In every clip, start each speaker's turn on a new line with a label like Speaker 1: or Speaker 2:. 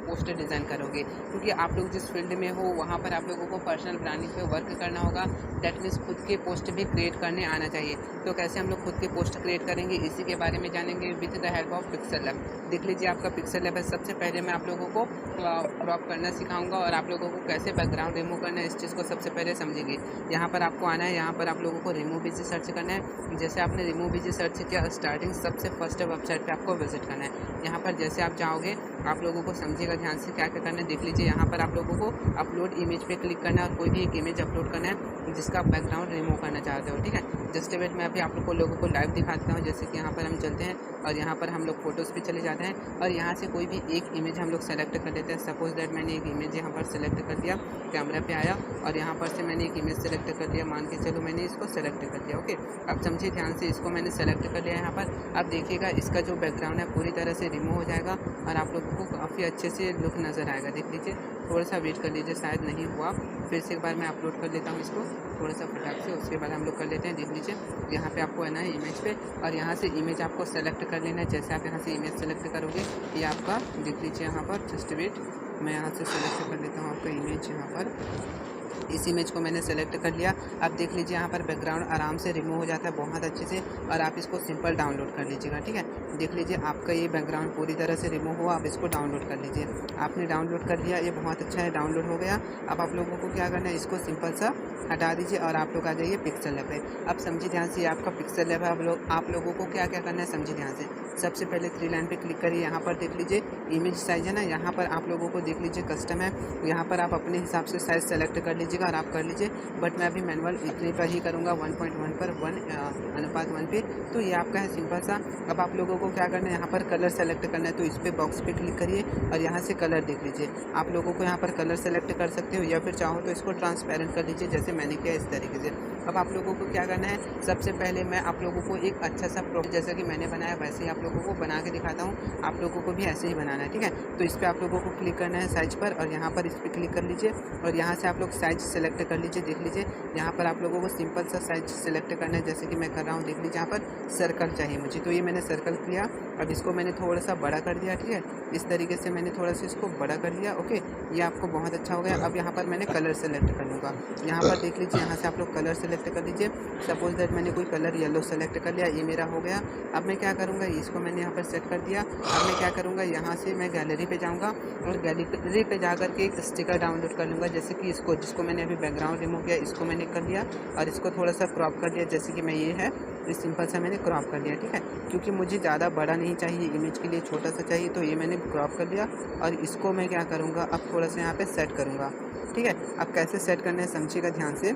Speaker 1: Poster design करोगे, क्योंकि आप लोग जिस फील्ड में हो वहाँ पर आप लोगों को पर्सनल ब्रांडिंग पे वर्क करना होगा। दैट मीन्स खुद के पोस्ट भी क्रिएट करने आना चाहिए। तो कैसे हम लोग खुद के पोस्ट क्रिएट करेंगे, इसी के बारे में जानेंगे with the help of pixel lab. देख लीजिए आपका पिक्सल लैब है। सबसे पहले मैं आप लोगों को क्रॉप करना सिखाऊंगा और आप लोगों को कैसे बैकग्राउंड रिमूव करना है इस चीज़ को सबसे पहले समझेंगे। यहाँ पर आपको आना है, यहाँ पर आप लोगों को रिमूव बीजी सर्च करना है। जैसे आपने रिमूव बीजी सर्च किया, स्टार्टिंग सबसे फर्स्ट वेबसाइट पे आपको विजिट करना है। यहाँ पर जैसे आप जाओगे आप लोगों को समझिएगा ध्यान से क्या क्या करना है। देख लीजिए यहाँ पर आप लोगों को अपलोड इमेज पे क्लिक करना है और कोई भी एक इमेज अपलोड करना है जिसका बैकग्राउंड रिमूव करना चाहते हो, ठीक है। जस्ट वेट मैं अभी आप लोगों को लाइव दिखाता हूँ। जैसे कि यहाँ पर हम चलते हैं और यहाँ पर हम लोग फोटोज़ पे चले जाते हैं और यहाँ से कोई भी एक इमेज हम लोग सेलेक्ट कर लेते हैं। सपोज दैट मैंने एक इमेज यहाँ पर सेलेक्ट कर दिया, कैमरा पे आया और यहाँ पर से मैंने एक इमेज सेलेक्ट कर दिया। मान के चलो मैंने इसको सेलेक्ट कर दिया, ओके। अब समझिए ध्यान से, इसको मैंने सेलेक्ट कर लिया यहाँ पर। अब देखिएगा इसका जो बैकग्राउंड है पूरी तरह से रिमूव हो जाएगा और आप लोगों को काफ़ी अच्छे से लुक नज़र आएगा। देख लीजिए, थोड़ा सा वेट कर लीजिए, शायद नहीं हुआ। फिर से एक बार मैं अपलोड कर लेता हूँ इसको थोड़ा सा फटाक से, उसके बाद हम लोग कर लेते हैं। देख लीजिए यहाँ पे आपको आना है इमेज पे और यहाँ से इमेज आपको सेलेक्ट कर लेना है। जैसे आप यहाँ से इमेज सेलेक्ट करोगे ये आपका, देख लीजिए यहाँ पर, जस्ट वेट मैं यहाँ से सेलेक्ट कर लेता हूँ आपका इमेज। यहाँ पर इस इमेज को मैंने सेलेक्ट कर लिया। अब देख लीजिए यहाँ पर बैकग्राउंड आराम से रिमूव हो जाता है बहुत अच्छे से और आप इसको सिंपल डाउनलोड कर लीजिएगा, ठीक है। देख लीजिए आपका ये बैकग्राउंड पूरी तरह से रिमूव हुआ। अब इसको डाउनलोड कर लीजिए। आपने डाउनलोड कर लिया, ये बहुत अच्छा है, डाउनलोड हो गया। अब आप लोगों को क्या करना है, इसको सिंपल सा हटा दीजिए और आप लोग आ जाइए पिक्सल लैब पे। अब समझिए ध्यान से, ये आपका पिक्सल लैब है। आप लोगों को क्या क्या करना है समझिए ध्यान से। सबसे पहले 3 लाइन पे क्लिक करिए। यहाँ पर देख लीजिए इमेज साइज़ है ना, यहाँ पर आप लोगों को देख लीजिए कस्टम है। यहाँ पर आप अपने हिसाब से साइज़ सेलेक्ट कर लीजिएगा और आप कर लीजिए। बट मैं अभी मैनुअल इतने पर ही करूँगा, 1.1 पर 1:1 पे। तो ये आपका है सिंपल सा। अब आप लोगों को क्या करना है, यहाँ पर कलर सेलेक्ट करना है। तो इस पर बॉक्स पे क्लिक करिए और यहाँ से कलर देख लीजिए। आप लोगों को यहाँ पर कलर सेलेक्ट कर सकते हो या फिर चाहो तो इसको ट्रांसपेरेंट कर लीजिए जैसे मैंने किया इस तरीके से। अब आप लोगों को क्या करना है, सबसे पहले मैं आप लोगों को एक अच्छा सा जैसा कि मैंने बनाया वैसे ही आप लोगों को बना के दिखाता हूँ। आप लोगों को भी ऐसे ही बनाना है, ठीक है। तो इस पर आप लोगों को क्लिक करना है साइज पर और यहाँ पर इस पर क्लिक कर लीजिए और यहाँ से आप लोग साइज सेलेक्ट कर लीजिए। देख लीजिए यहाँ पर आप लोगों को सिंपल सा साइज सेलेक्ट करना है जैसे कि मैं कर रहा हूँ। देख लीजिए यहाँ पर सर्कल चाहिए मुझे, तो ये मैंने सर्कल किया। अब इसको मैंने थोड़ा सा बड़ा कर दिया, ठीक है। इस तरीके से मैंने थोड़ा सा इसको बड़ा कर लिया, ओके। ये आपको बहुत अच्छा हो गया। अब यहाँ पर मैंने कलर सेलेक्ट कर लूँगा। यहाँ पर देख लीजिए यहाँ से आप लोग कलर सेलेक्ट कर लीजिए। सपोज दैट मैंने कोई कलर येलो सेलेक्ट कर लिया, ये मेरा हो गया। अब मैं क्या करूँगा, इसको मैंने यहाँ पर सेट कर दिया। अब मैं क्या करूँगा, यहाँ से मैं गैलरी पे जाऊँगा और गैलरी पे जा कर के एक स्टिकर डाउनलोड कर लूँगा। जैसे कि इसको, जिसको मैंने अभी बैकग्राउंड रिमूव किया, इसको मैंने कर लिया और इसको थोड़ा सा क्रॉप कर लिया। जैसे कि मैं ये है, इस सिंपल सा मैंने क्रॉप कर लिया, ठीक है। क्योंकि मुझे ज़्यादा बड़ा नहीं चाहिए, इमेज के लिए छोटा सा चाहिए, तो ये मैंने क्रॉप कर लिया। और इसको मैं क्या करूँगा, अब थोड़ा सा यहाँ पे सेट करूँगा, ठीक है। अब कैसे सेट करना है समझिएगा ध्यान से।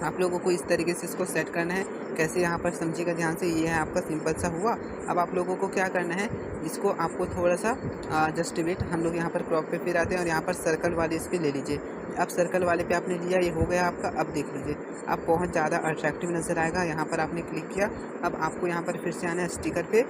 Speaker 1: आप लोगों को इस तरीके से इसको सेट करना है। कैसे, यहाँ पर समझिएगा ध्यान से। ये है आपका सिंपल सा हुआ। अब आप लोगों को क्या करना है, इसको आपको थोड़ा सा जस्ट वेट, हम लोग यहाँ पर क्रॉप पे फिर आते हैं और यहाँ पर सर्कल वाले इस पर ले लीजिए। अब सर्कल वाले पे आपने लिया, ये हो गया आपका। अब देख लीजिए अब बहुत ज़्यादा अट्रैक्टिव नज़र आएगा। यहाँ पर आपने क्लिक किया। अब आपको यहाँ पर फिर से आना है स्टिकर पे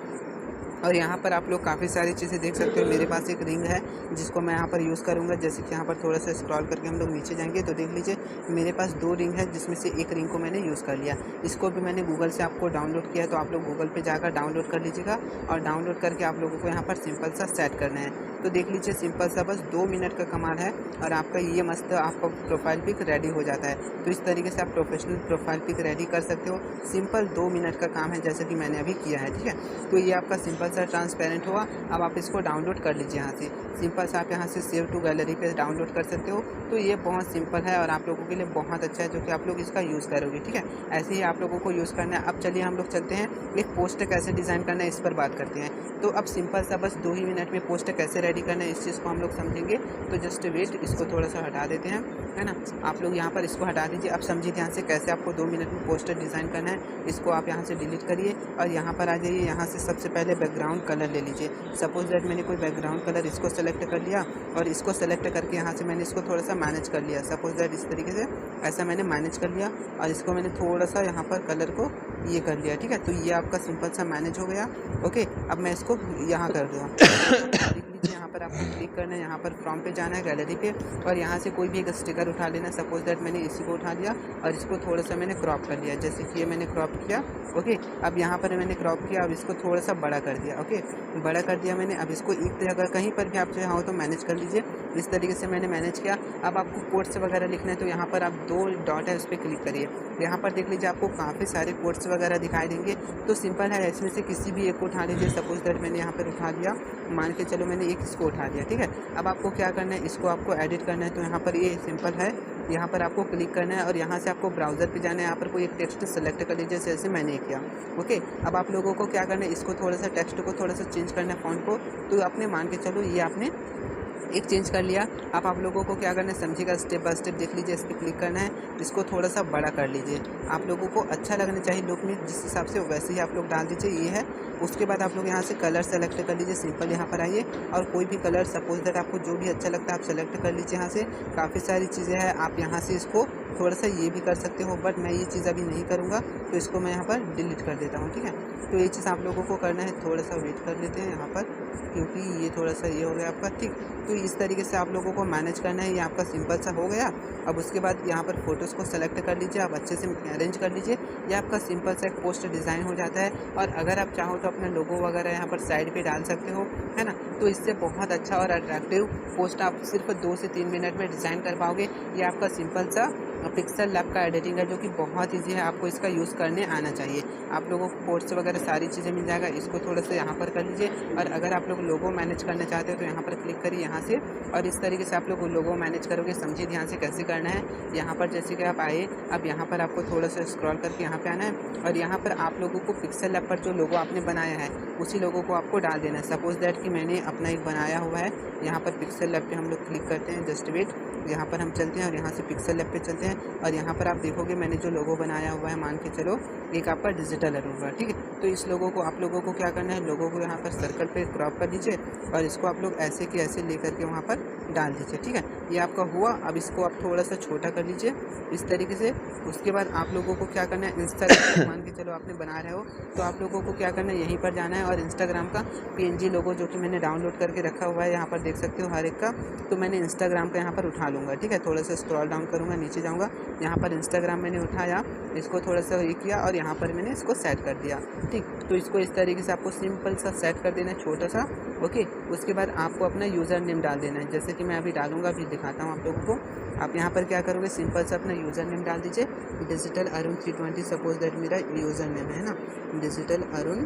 Speaker 1: और यहाँ पर आप लोग काफ़ी सारी चीज़ें देख सकते हो। मेरे पास एक रिंग है जिसको मैं यहाँ पर यूज़ करूँगा। जैसे कि यहाँ पर थोड़ा सा स्क्रॉल करके हम लोग नीचे जाएंगे तो देख लीजिए मेरे पास 2 रिंग है जिसमें से एक रिंग को मैंने यूज़ कर लिया। इसको भी मैंने गूगल से आपको डाउनलोड किया, तो आप लोग गूगल पे जाकर डाउनलोड कर लीजिएगा और डाउनलोड करके आप लोगों को यहाँ पर सिंपल सा सेट करना है। तो देख लीजिए सिंपल सा बस 2 मिनट का कमाल है और आपका ये मस्त आपका प्रोफाइल पिक रेडी हो जाता है। तो इस तरीके से आप प्रोफेशनल प्रोफाइल पिक रेडी कर सकते हो। सिंपल 2 मिनट का काम है जैसे कि मैंने अभी किया है, ठीक है। तो ये आपका सिंपल सा ट्रांसपेरेंट हुआ। अब आप इसको डाउनलोड कर लीजिए यहाँ से। सिंपल सा आप यहाँ से सेव टू गैलरी पे डाउनलोड कर सकते हो। तो ये बहुत सिंपल है और आप लोगों के लिए बहुत अच्छा है जो कि आप लोग इसका यूज़ करोगे, ठीक है। ऐसे ही आप लोगों को यूज़ करना है। अब चलिए हम लोग चलते हैं एक पोस्ट कैसे डिज़ाइन करना है इस पर बात करते हैं। तो अब सिंपल सा बस 2 ही मिनट में पोस्ट कैसे रेडी करना है इस चीज़ को हम लोग समझेंगे। तो जस्ट वेट, इसको थोड़ा सा हटा देते हैं, है ना। आप लोग यहाँ पर इसको हटा दीजिए। अब समझिए ध्यान से कैसे आपको 2 मिनट में पोस्टर डिज़ाइन करना है। इसको आप यहाँ से डिलीट करिए और यहाँ पर आ जाइए। यहाँ से सबसे पहले बैकग्राउंड कलर ले लीजिए। सपोज दैट मैंने कोई बैकग्राउंड कलर इसको सेलेक्ट कर लिया और इसको सेलेक्ट करके यहाँ से मैंने इसको थोड़ा सा मैनेज कर लिया। सपोज दैट इस तरीके से ऐसा मैंने मैनेज कर लिया और इसको मैंने थोड़ा सा यहाँ पर कलर को ये कर लिया, ठीक है। तो ये आपका सिंपल सा मैनेज हो गया, ओके। अब मैं इसको यहाँ कर दूँगा। देख लीजिए यहाँ पर आपको क्लिक करना है, यहाँ पर फ्रॉम पे जाना है गैलरी पे और यहाँ से कोई भी एक स्टिकर उठा लेना। सपोज दैट मैंने इसी को उठा लिया और इसको थोड़ा सा मैंने क्रॉप कर लिया, जैसे कि ये मैंने क्रॉप किया। ओके, अब यहाँ पर मैंने क्रॉप किया, अब इसको थोड़ा सा बड़ा कर दिया। ओके, बड़ा कर दिया मैंने। अब इसको एक अगर कहीं पर भी आप चाहो तो मैनेज कर लीजिए, इस तरीके से मैंने मैनेज किया। अब आपको कोट्स वगैरह लिखना है तो यहाँ पर आप 2 डॉट है उस पर क्लिक करिए। यहाँ पर देख लीजिए आपको काफ़ी सारे कोट्स वगैरह दिखाई देंगे। तो सिंपल है, इसमें से किसी भी एक को उठा लीजिए। सपोज दैट मैंने यहाँ पर उठा लिया, मान के चलो मैंने एक इसको उठा लिया। ठीक है, अब आपको क्या करना है, इसको आपको एडिट करना है। तो यहाँ पर ये सिंपल है, यहाँ पर आपको क्लिक करना है और यहाँ से आपको ब्राउज़र पे जाना है। यहाँ पर कोई एक टेक्स्ट सेलेक्ट कर लीजिए, जैसे मैंने किया। ओके, अब आप लोगों को क्या करना है, इसको थोड़ा सा टेक्स्ट को थोड़ा सा चेंज करना है, फ़ॉन्ट को। तो आपने मान के चलो ये आपने एक चेंज कर लिया। अब आप लोगों को क्या करना है, समझिएगा, स्टेप बाय स्टेप देख लीजिए। इस पर क्लिक करना है, इसको थोड़ा सा बड़ा कर लीजिए। आप लोगों को अच्छा लगना चाहिए लुक में, जिस हिसाब से वैसे ही आप लोग डाल दीजिए। ये है, उसके बाद आप लोग यहाँ से कलर सेलेक्ट कर लीजिए। सिंपल यहाँ पर आइए और कोई भी कलर सपोज दैट आपको जो भी अच्छा लगता है आप सेलेक्ट कर लीजिए। यहाँ से काफ़ी सारी चीज़ें हैं, आप यहाँ से इसको थोड़ा सा ये भी कर सकते हो, बट मैं ये चीज़ अभी नहीं करूँगा, तो इसको मैं यहाँ पर डिलीट कर देता हूँ। ठीक है, तो ये चीज़ आप लोगों को करना है। थोड़ा सा वेट कर लेते हैं यहाँ पर, क्योंकि ये थोड़ा सा ये हो गया आपका। ठीक, तो इस तरीके से आप लोगों को मैनेज करना है। ये आपका सिंपल सा हो गया। अब उसके बाद यहाँ पर फ़ोटोज़ को सेलेक्ट कर लीजिए, आप अच्छे से अरेंज कर लीजिए। ये आपका सिंपल सा एक पोस्ट डिज़ाइन हो जाता है। और अगर आप चाहो तो अपना लोगो वगैरह यहाँ पर साइड पे डाल सकते हो, है ना। तो इससे बहुत अच्छा और अट्रैक्टिव पोस्ट आप सिर्फ 2 से 3 मिनट में डिज़ाइन कर पाओगे। ये आपका सिंपल सा पिक्सल लैब का एडिटिंग है, जो कि बहुत ईजी है। आपको इसका यूज़ करने आना चाहिए। आप लोगों को कोड्स वगैरह सारी चीज़ें मिल जाएगा। इसको थोड़ा सा यहाँ पर कर लीजिए। और अगर आप लोग लोगो मैनेज करना चाहते हो तो यहाँ पर क्लिक करिए यहाँ से, और इस तरीके से आप लोग लोगो मैनेज करोगे। समझिए ध्यान से कैसे करना है। यहाँ पर जैसे कि आप आए, अब यहाँ पर आपको थोड़ा सा स्क्रॉल करके यहाँ पे आना है और यहाँ पर आप लोगों को पिक्सल लैब पर जो लोगो आपने बनाया है उसी लोगों को आपको डाल देना है। सपोज दैट कि मैंने अपना एक बनाया हुआ है। यहाँ पर पिक्सल लैब पे हम लोग क्लिक करते हैं, जस्ट वेट, यहाँ पर हम चलते हैं और यहाँ से पिक्सल लैब पे चलते हैं। और यहाँ पर आप देखोगे मैंने जो लोगो बनाया हुआ है, मान के चलो एक आपका डिजिटल होगा। ठीक है, तो इस लोगों को आप लोगों को क्या करना है, लोगों को यहाँ पर सर्कल पे क्रॉप कर लीजिए और इसको आप लोग ऐसे के ऐसे लेकर के वहाँ पर डाल दीजिए। ठीक है, ये आपका हुआ। अब इसको आप थोड़ा सा छोटा कर लीजिए इस तरीके से। उसके बाद आप लोगों को क्या करना है, इंस्टाग्राम मान के चलो आपने बना रहे हो तो आप लोगों को क्या करना है, यहीं पर जाना है और इंस्टाग्राम का PNG लोगो जो कि मैंने डाउनलोड करके रखा हुआ है, यहाँ पर देख सकते हो हर एक का। तो मैंने इंस्टाग्राम का यहाँ पर उठा लूँगा। ठीक है, थोड़ा सा स्क्रॉल डाउन करूँगा, नीचे जाऊँगा, यहाँ पर इंस्टाग्राम मैंने उठाया, इसको थोड़ा सा ये किया और यहाँ पर मैंने इसको सेट कर दिया। ठीक, तो इसको इस तरीके से आपको सिंपल सा सेट कर देना है, छोटा सा। ओके, उसके बाद आपको अपना यूज़र नेम डाल देना है, जैसे कि मैं अभी डालूंगा, अभी दिखाता हूँ आप लोगों को। आप यहाँ पर क्या करोगे, सिंपल सा अपना यूज़र नेम डाल दीजिए, डिजिटल अरुण 320। सपोज दैट मेरा यूज़र नेम है ना, डिजिटल अरुण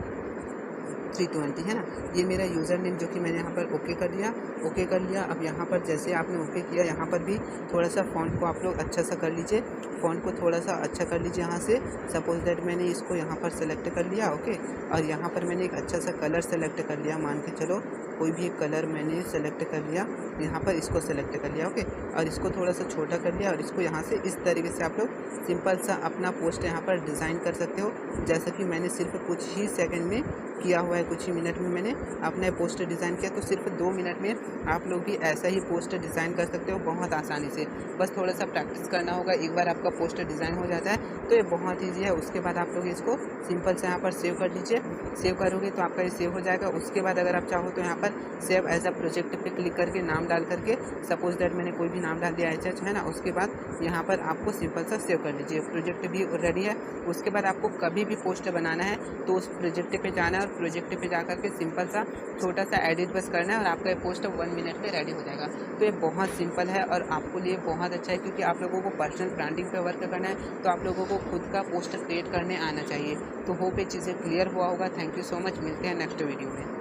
Speaker 1: 320 है ना, ये मेरा यूज़र नेम, जो कि मैंने यहाँ पर ओके कर दिया। ओके कर लिया। अब यहाँ पर जैसे आपने ओके किया, यहाँ पर भी थोड़ा सा फ़ॉन्ट को आप लोग अच्छा सा कर लीजिए, फ़ॉन्ट को थोड़ा सा अच्छा कर लीजिए यहाँ से। सपोज दैट मैंने इसको यहाँ पर सेलेक्ट कर लिया। ओके, और यहाँ पर मैंने एक अच्छा सा कलर सेलेक्ट कर लिया, मान के चलो कोई भी एक कलर मैंने सेलेक्ट कर लिया, यहाँ पर इसको सेलेक्ट कर लिया। ओके, और इसको थोड़ा सा छोटा कर लिया और इसको यहाँ से इस तरीके से आप लोग सिंपल सा अपना पोस्ट यहाँ पर डिज़ाइन कर सकते हो, जैसा कि मैंने सिर्फ कुछ ही सेकंड में किया हुआ है, कुछ ही मिनट में मैंने अपना पोस्ट डिज़ाइन किया। तो सिर्फ 2 मिनट में आप लोग भी ऐसा ही पोस्ट डिज़ाइन कर सकते हो बहुत आसानी से। बस थोड़ा सा प्रैक्टिस करना होगा, एक बार आपका पोस्ट डिज़ाइन हो जाता है तो ये बहुत ईजी है। उसके बाद आप लोग इसको सिंपल से यहाँ पर सेव कर लीजिए। सेव करोगे तो आपका ये सेव हो जाएगा। उसके बाद अगर आप चाहो तो यहाँ पर सेव एज अ प्रोजेक्ट पे क्लिक करके नाम डाल करके, सपोज दैट मैंने कोई भी नाम डाल दिया HH है ना, उसके बाद यहाँ पर आपको सिंपल सा सेव कर लीजिए। प्रोजेक्ट भी रेडी है। उसके बाद आपको कभी भी पोस्ट बनाना है तो उस प्रोजेक्ट पे जाना है और प्रोजेक्ट पे जा करके सिंपल सा छोटा सा एडिट बस करना है और आपका ये पोस्ट 1 मिनट में रेडी हो जाएगा। तो ये बहुत सिंपल है और आपको लिए बहुत अच्छा है, क्योंकि आप लोगों को पर्सनल ब्रांडिंग पे वर्क करना है तो आप लोगों को खुद का पोस्ट क्रिएट करने आना चाहिए। तो होप ये चीज़ें क्लियर हुआ होगा। थैंक यू सो मच, मिलते हैं नेक्स्ट वीडियो में।